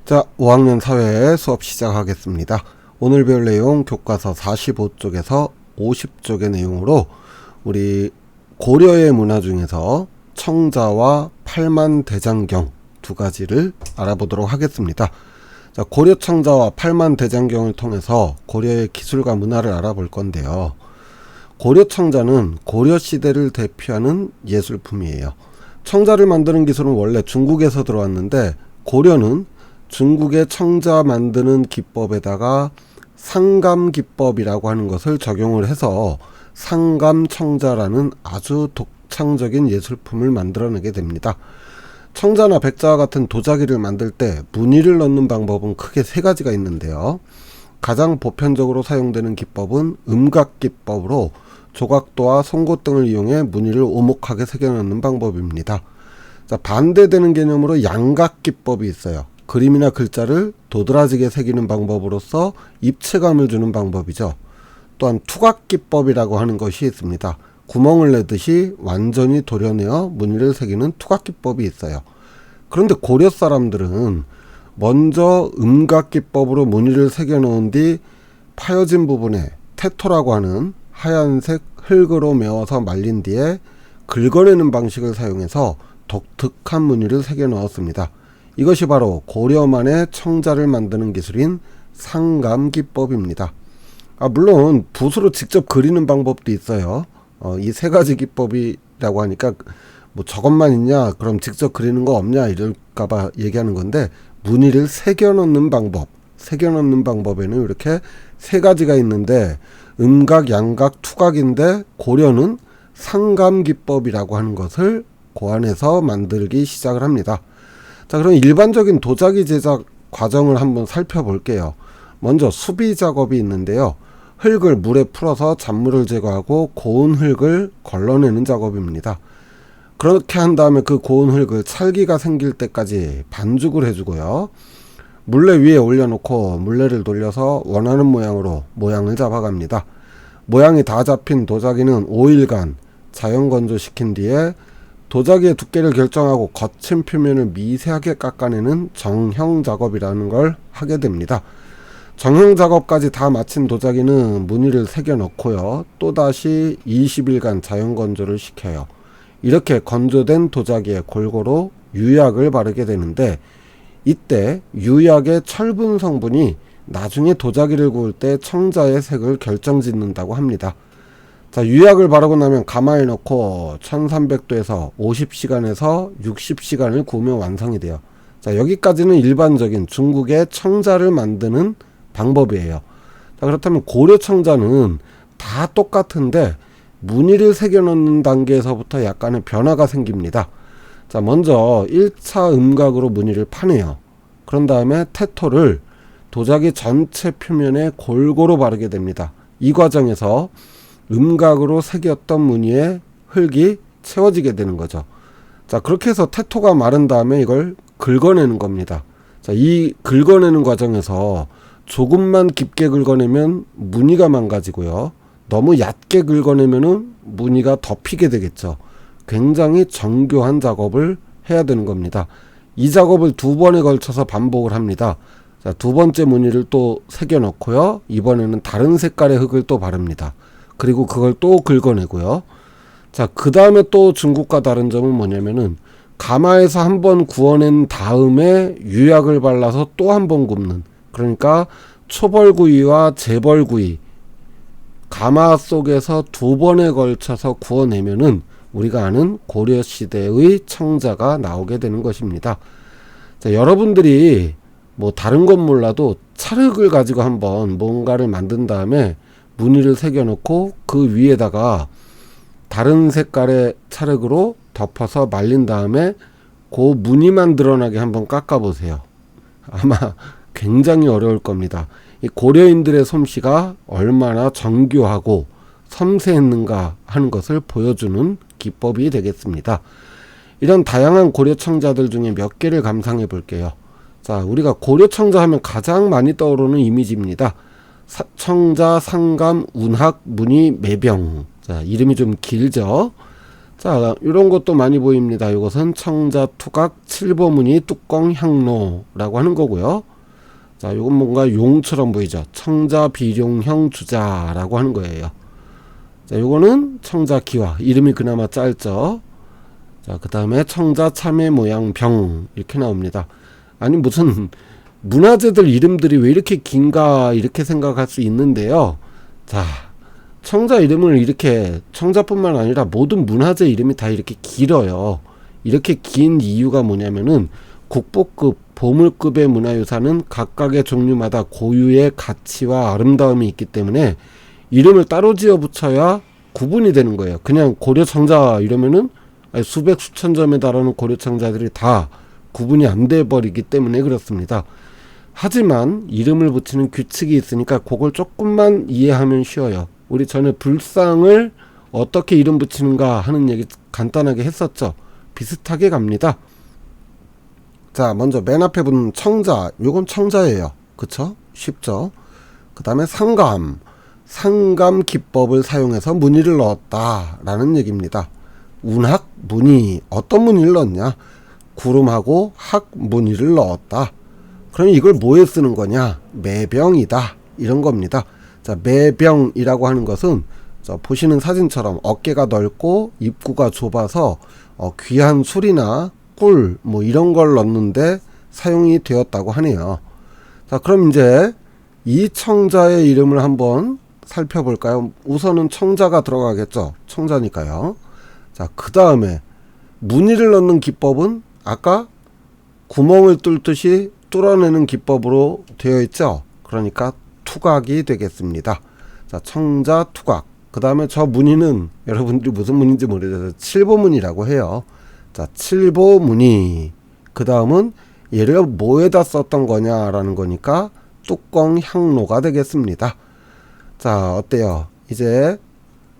자, 5학년 사회 수업 시작하겠습니다. 오늘 배울 내용 교과서 45쪽에서 50쪽의 내용으로 우리 고려의 문화 중에서 청자와 팔만대장경 두 가지를 알아보도록 하겠습니다. 자, 고려 청자와 팔만대장경을 통해서 고려의 기술과 문화를 알아볼 건데요. 고려 청자는 고려 시대를 대표하는 예술품이에요. 청자를 만드는 기술은 원래 중국에서 들어왔는데 고려는 중국의 청자 만드는 기법에다가 상감기법이라고 하는 것을 적용을 해서 상감청자라는 아주 독창적인 예술품을 만들어내게 됩니다. 청자나 백자와 같은 도자기를 만들 때 무늬를 넣는 방법은 크게 세 가지가 있는데요. 가장 보편적으로 사용되는 기법은 음각기법으로 조각도와 송곳 등을 이용해 무늬를 오목하게 새겨넣는 방법입니다. 자, 반대되는 개념으로 양각기법이 있어요. 그림이나 글자를 도드라지게 새기는 방법으로서 입체감을 주는 방법이죠. 또한 투각기법이라고 하는 것이 있습니다. 구멍을 내듯이 완전히 도려내어 무늬를 새기는 투각기법이 있어요. 그런데 고려 사람들은 먼저 음각기법으로 무늬를 새겨 놓은 뒤 파여진 부분에 태토라고 하는 하얀색 흙으로 메워서 말린 뒤에 긁어내는 방식을 사용해서 독특한 무늬를 새겨 넣었습니다. 이것이 바로 고려만의 청자를 만드는 기술인 상감기법입니다. 물론 붓으로 직접 그리는 방법도 있어요. 이 세 가지 기법이라고 하니까 뭐 저것만 있냐, 그럼 직접 그리는 거 없냐 이럴까봐 얘기하는 건데, 무늬를 새겨 넣는 방법, 새겨 넣는 방법에는 이렇게 세 가지가 있는데 음각, 양각, 투각인데 고려는 상감기법이라고 하는 것을 고안해서 만들기 시작을 합니다. 자, 그럼 일반적인 도자기 제작 과정을 한번 살펴볼게요. 먼저 수비 작업이 있는데요. 흙을 물에 풀어서 잔물을 제거하고 고운 흙을 걸러내는 작업입니다. 그렇게 한 다음에 그 고운 흙을 찰기가 생길 때까지 반죽을 해주고요. 물레 위에 올려놓고 물레를 돌려서 원하는 모양으로 모양을 잡아갑니다. 모양이 다 잡힌 도자기는 5일간 자연 건조시킨 뒤에 도자기의 두께를 결정하고 거친 표면을 미세하게 깎아내는 정형 작업이라는 걸 하게 됩니다. 정형 작업까지 다 마친 도자기는 무늬를 새겨 넣고요. 또다시 20일간 자연 건조를 시켜요. 이렇게 건조된 도자기에 골고루 유약을 바르게 되는데, 이때 유약의 철분 성분이 나중에 도자기를 구울 때 청자의 색을 결정짓는다고 합니다. 자, 유약을 바르고 나면 가마에 넣고 1300도에서 50시간에서 60시간을 구우면 완성이 돼요. 자, 여기까지는 일반적인 중국의 청자를 만드는 방법이에요. 자, 그렇다면 고려 청자는 다 똑같은데 무늬를 새겨 넣는 단계에서부터 약간의 변화가 생깁니다. 자, 먼저 1차 음각으로 무늬를 파내요. 그런 다음에 태토를 도자기 전체 표면에 골고루 바르게 됩니다. 이 과정에서 음각으로 새겼던 무늬에 흙이 채워지게 되는 거죠. 자, 그렇게 해서 태토가 마른 다음에 이걸 긁어내는 겁니다. 자, 이 긁어내는 과정에서 조금만 깊게 긁어내면 무늬가 망가지고요. 너무 얕게 긁어내면은 무늬가 덮이게 되겠죠. 굉장히 정교한 작업을 해야 되는 겁니다. 이 작업을 두 번에 걸쳐서 반복을 합니다. 자, 두 번째 무늬를 또 새겨 넣고요. 이번에는 다른 색깔의 흙을 또 바릅니다. 그리고 그걸 또 긁어내고요. 자, 그 다음에 또 중국과 다른 점은 뭐냐면은 가마에서 한번 구워낸 다음에 유약을 발라서 또 한 번 굽는, 그러니까 초벌구이와 재벌구이, 가마 속에서 두 번에 걸쳐서 구워내면은 우리가 아는 고려시대의 청자가 나오게 되는 것입니다. 자, 여러분들이 뭐 다른 건 몰라도 찰흙을 가지고 한번 뭔가를 만든 다음에 무늬를 새겨놓고 그 위에다가 다른 색깔의 찰흙으로 덮어서 말린 다음에 그 무늬만 드러나게 한번 깎아보세요. 아마 굉장히 어려울 겁니다. 이 고려인들의 솜씨가 얼마나 정교하고 섬세했는가 하는 것을 보여주는 기법이 되겠습니다. 이런 다양한 고려 청자들 중에 몇 개를 감상해 볼게요. 자, 우리가 고려 청자 하면 가장 많이 떠오르는 이미지입니다. 청자, 상감, 운학, 무늬, 매병. 자, 이름이 좀 길죠. 자, 이런 것도 많이 보입니다. 이것은 청자 투각 칠보무늬 뚜껑 향로라고 하는 거고요. 자, 이건 뭔가 용처럼 보이죠. 청자 비룡형 주자라고 하는 거예요. 자, 요거는 청자 기와, 이름이 그나마 짧죠. 자, 그 다음에 청자 참외 모양 병, 이렇게 나옵니다. 아니, 무슨 문화재들 이름들이 왜 이렇게 긴가, 이렇게 생각할 수 있는데요. 자, 청자 이름을 이렇게, 청자뿐만 아니라 모든 문화재 이름이 다 이렇게 길어요. 이렇게 긴 이유가 뭐냐면은 국보급, 보물급의 문화유산은 각각의 종류마다 고유의 가치와 아름다움이 있기 때문에 이름을 따로 지어 붙여야 구분이 되는 거예요. 그냥 고려청자 이러면은 수백 수천 점에 달하는 고려청자들이 다 구분이 안 돼 버리기 때문에 그렇습니다. 하지만 이름을 붙이는 규칙이 있으니까 그걸 조금만 이해하면 쉬워요. 우리 전에 불상을 어떻게 이름 붙이는가 하는 얘기 간단하게 했었죠. 비슷하게 갑니다. 자, 먼저 맨 앞에 붙는 청자, 요건 청자예요. 그쵸? 쉽죠? 그 다음에 상감, 상감 기법을 사용해서 무늬를 넣었다 라는 얘기입니다. 운학, 무늬, 어떤 무늬를 넣었냐? 구름하고 학 무늬를 넣었다. 그럼 이걸 뭐에 쓰는 거냐? 매병이다, 이런 겁니다. 자, 매병이라고 하는 것은 보시는 사진처럼 어깨가 넓고 입구가 좁아서 귀한 술이나 꿀 뭐 이런 걸 넣는데 사용이 되었다고 하네요. 자, 그럼 이제 이 청자의 이름을 한번 살펴볼까요? 우선은 청자가 들어가겠죠. 청자니까요. 자, 그 다음에 무늬를 넣는 기법은 아까 구멍을 뚫듯이 뚫어내는 기법으로 되어 있죠. 그러니까 투각이 되겠습니다. 자, 청자 투각. 그 다음에 저 무늬는 여러분들이 무슨 무늬인지 모르겠어요. 칠보무늬라고 해요. 자, 칠보무늬. 그 다음은 얘를 뭐에다 썼던 거냐라는 거니까 뚜껑 향로가 되겠습니다. 자, 어때요? 이제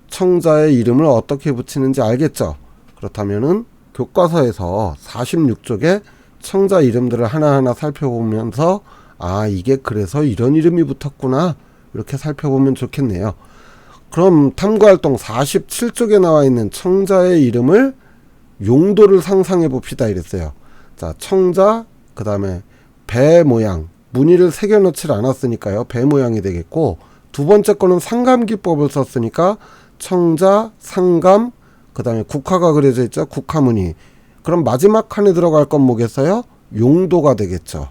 청자의 이름을 어떻게 붙이는지 알겠죠? 그렇다면은 교과서에서 46쪽에 청자 이름들을 하나하나 살펴보면서 아, 이게 그래서 이런 이름이 붙었구나, 이렇게 살펴보면 좋겠네요. 그럼 탐구활동 47쪽에 나와 있는 청자의 이름을 용도를 상상해 봅시다 이랬어요. 자, 청자, 그 다음에 배 모양, 무늬를 새겨 넣질 않았으니까요, 배 모양이 되겠고, 두 번째 거는 상감기법을 썼으니까 청자, 상감, 그 다음에 국화가 그려져 있죠, 국화무늬. 그럼 마지막 칸에 들어갈 건 뭐겠어요? 용도가 되겠죠.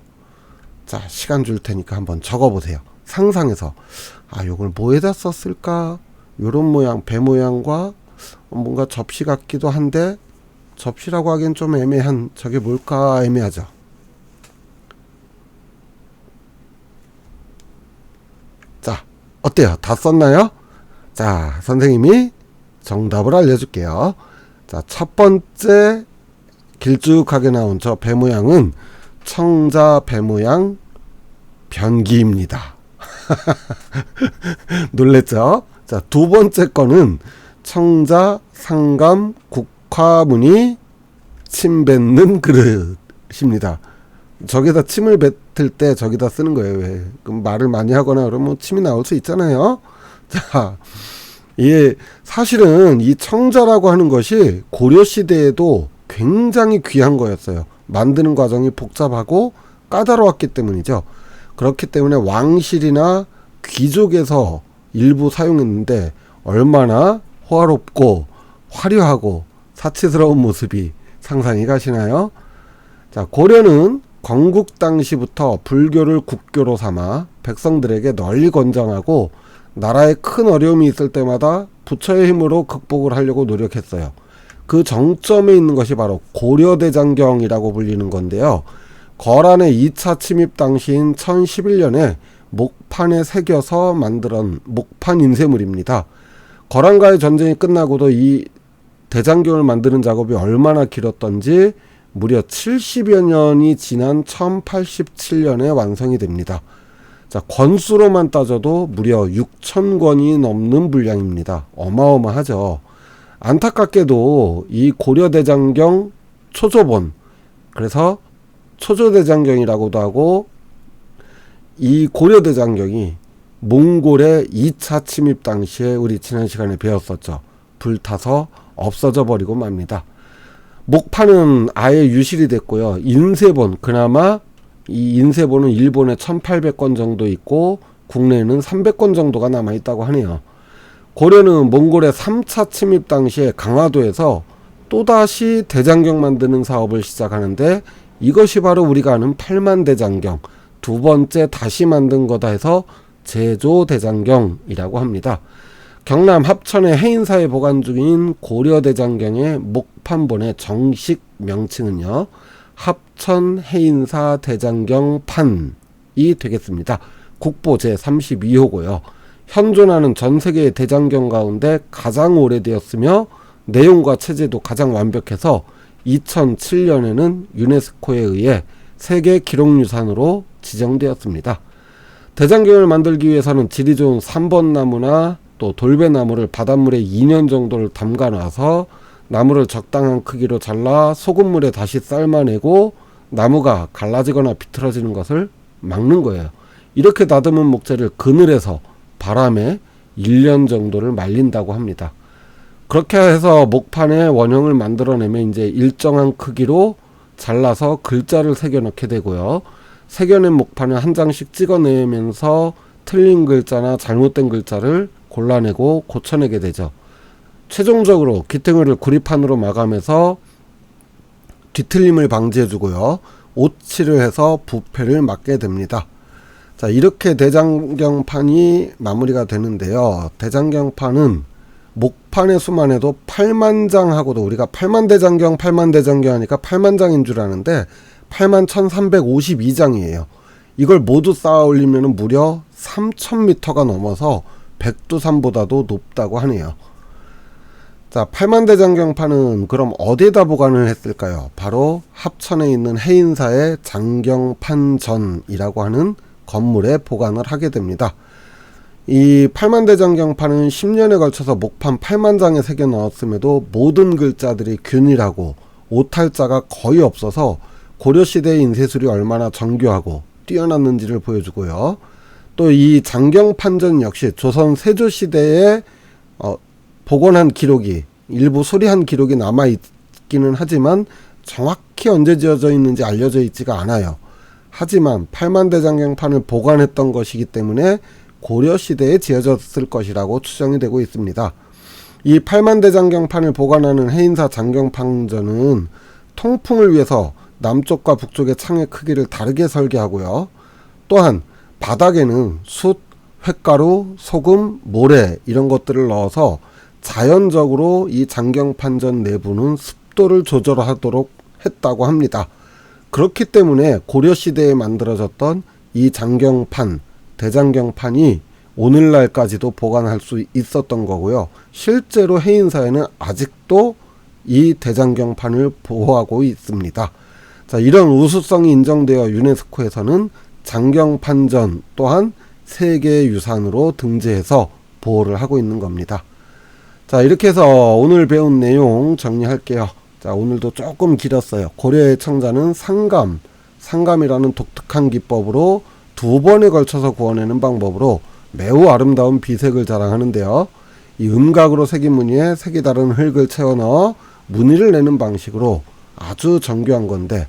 자, 시간 줄 테니까 한번 적어보세요. 상상해서 아, 요걸 뭐에다 썼을까? 요런 모양, 배 모양과 뭔가 접시 같기도 한데 접시라고 하기엔 좀 애매한, 저게 뭘까 애매하죠. 자, 어때요? 다 썼나요? 자, 선생님이 정답을 알려줄게요. 자, 첫 번째 길쭉하게 나온 저 배 모양은 청자 배 모양 변기입니다. 놀랬죠? 자, 두 번째 거는 청자 상감 국화무늬 침 뱉는 그릇입니다. 저기다 침을 뱉을 때 저기다 쓰는 거예요. 왜? 그럼 말을 많이 하거나 그러면 침이 나올 수 있잖아요. 자, 이게 사실은 이 청자라고 하는 것이 고려 시대에도 굉장히 귀한 거였어요. 만드는 과정이 복잡하고 까다로웠기 때문이죠. 그렇기 때문에 왕실이나 귀족에서 일부 사용했는데 얼마나 호화롭고 화려하고 사치스러운 모습이 상상이 가시나요? 자, 고려는 건국 당시부터 불교를 국교로 삼아 백성들에게 널리 권장하고 나라에 큰 어려움이 있을 때마다 부처의 힘으로 극복을 하려고 노력했어요. 그 정점에 있는 것이 바로 고려대장경이라고 불리는 건데요. 거란의 2차 침입 당시인 1011년에 목판에 새겨서 만든 목판 인쇄물입니다. 거란과의 전쟁이 끝나고도 이 대장경을 만드는 작업이 얼마나 길었던지 무려 70여 년이 지난 1087년에 완성이 됩니다. 자, 권수로만 따져도 무려 6,000권이 넘는 분량입니다. 어마어마하죠. 안타깝게도 이 고려대장경 초조본, 그래서 초조대장경이라고도 하고, 이 고려대장경이 몽골의 2차 침입 당시에 우리 지난 시간에 배웠었죠. 불타서 없어져 버리고 맙니다. 목판은 아예 유실이 됐고요. 인쇄본, 그나마 이 인쇄본은 일본에 1800건 정도 있고 국내에는 300건 정도가 남아있다고 하네요. 고려는 몽골의 3차 침입 당시에 강화도에서 또다시 대장경 만드는 사업을 시작하는데, 이것이 바로 우리가 아는 팔만대장경, 두 번째 다시 만든 거다 해서 제조대장경이라고 합니다. 경남 합천의 해인사에 보관 중인 고려대장경의 목판본의 정식 명칭은요, 합천 해인사 대장경판이 되겠습니다. 국보 제32호고요. 현존하는 전 세계의 대장경 가운데 가장 오래되었으며 내용과 체제도 가장 완벽해서 2007년에는 유네스코에 의해 세계 기록유산으로 지정되었습니다. 대장경을 만들기 위해서는 질이 좋은 3번 나무나 또 돌배나무를 바닷물에 2년 정도를 담가 놔서 나무를 적당한 크기로 잘라 소금물에 다시 삶아내고 나무가 갈라지거나 비틀어지는 것을 막는 거예요. 이렇게 다듬은 목재를 그늘에서 바람에 1년 정도를 말린다고 합니다. 그렇게 해서 목판에 원형을 만들어내면 이제 일정한 크기로 잘라서 글자를 새겨 넣게 되고요. 새겨낸 목판을 한 장씩 찍어내면서 틀린 글자나 잘못된 글자를 골라내고 고쳐내게 되죠. 최종적으로 기탱을 구리판으로 마감해서 뒤틀림을 방지해주고요. 오칠을 해서 부패를 막게 됩니다. 자, 이렇게 대장경판이 마무리가 되는데요. 대장경판은 목판의 수만 해도 8만장하고도, 우리가 8만대장경 하니까 8만장인 줄 아는데 81,352장이에요. 이걸 모두 쌓아 올리면 무려 3,000m가 넘어서 백두산보다도 높다고 하네요. 자, 8만대장경판은 그럼 어디에다 보관을 했을까요? 바로 합천에 있는 해인사의 장경판전이라고 하는 건물에 보관을 하게 됩니다. 이 8만대장경판은 10년에 걸쳐서 목판 8만장에 새겨 넣었음에도 모든 글자들이 균일하고 오탈자가 거의 없어서 고려시대의 인쇄술이 얼마나 정교하고 뛰어났는지를 보여주고요. 또 이 장경판전 역시 조선 세조시대에 복원한 기록이, 일부 수리한 기록이 남아있기는 하지만 정확히 언제 지어져 있는지 알려져 있지가 않아요. 하지만 8만대장경판을 보관했던 것이기 때문에 고려시대에 지어졌을 것이라고 추정이 되고 있습니다. 이 8만대장경판을 보관하는 해인사 장경판전은 통풍을 위해서 남쪽과 북쪽의 창의 크기를 다르게 설계하고요. 또한 바닥에는 숯, 횟가루, 소금, 모래 이런 것들을 넣어서 자연적으로 이 장경판전 내부는 습도를 조절하도록 했다고 합니다. 그렇기 때문에 고려시대에 만들어졌던 이 장경판, 대장경판이 오늘날까지도 보관할 수 있었던 거고요. 실제로 해인사에는 아직도 이 대장경판을 보호하고 있습니다. 자, 이런 우수성이 인정되어 유네스코에서는 장경판전 또한 세계유산으로 등재해서 보호를 하고 있는 겁니다. 자, 이렇게 해서 오늘 배운 내용 정리할게요. 자, 오늘도 조금 길었어요. 고려의 청자는 상감이라는 독특한 기법으로 2번에 걸쳐서 구워내는 방법으로 매우 아름다운 비색을 자랑하는데요. 이 음각으로 새긴 무늬에 색이 다른 흙을 채워 넣어 무늬를 내는 방식으로 아주 정교한 건데,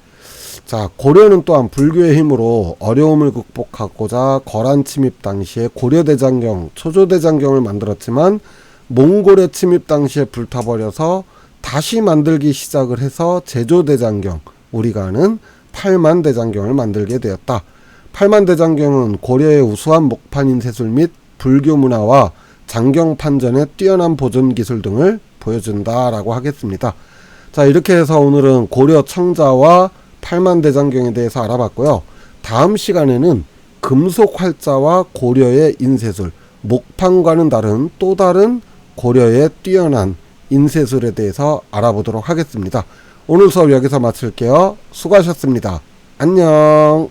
자, 고려는 또한 불교의 힘으로 어려움을 극복하고자 거란 침입 당시에 고려대장경, 초조대장경을 만들었지만 몽골의 침입 당시에 불타버려서 다시 만들기 시작을 해서 제조대장경, 우리가 아는 팔만대장경을 만들게 되었다. 팔만대장경은 고려의 우수한 목판 인쇄술 및 불교 문화와 장경판전의 뛰어난 보존 기술 등을 보여준다라고 하겠습니다. 자, 이렇게 해서 오늘은 고려 청자와 팔만대장경에 대해서 알아봤고요. 다음 시간에는 금속 활자와 고려의 인쇄술, 목판과는 다른 또 다른 고려의 뛰어난 인쇄술에 대해서 알아보도록 하겠습니다. 오늘 수업 여기서 마칠게요. 수고하셨습니다. 안녕.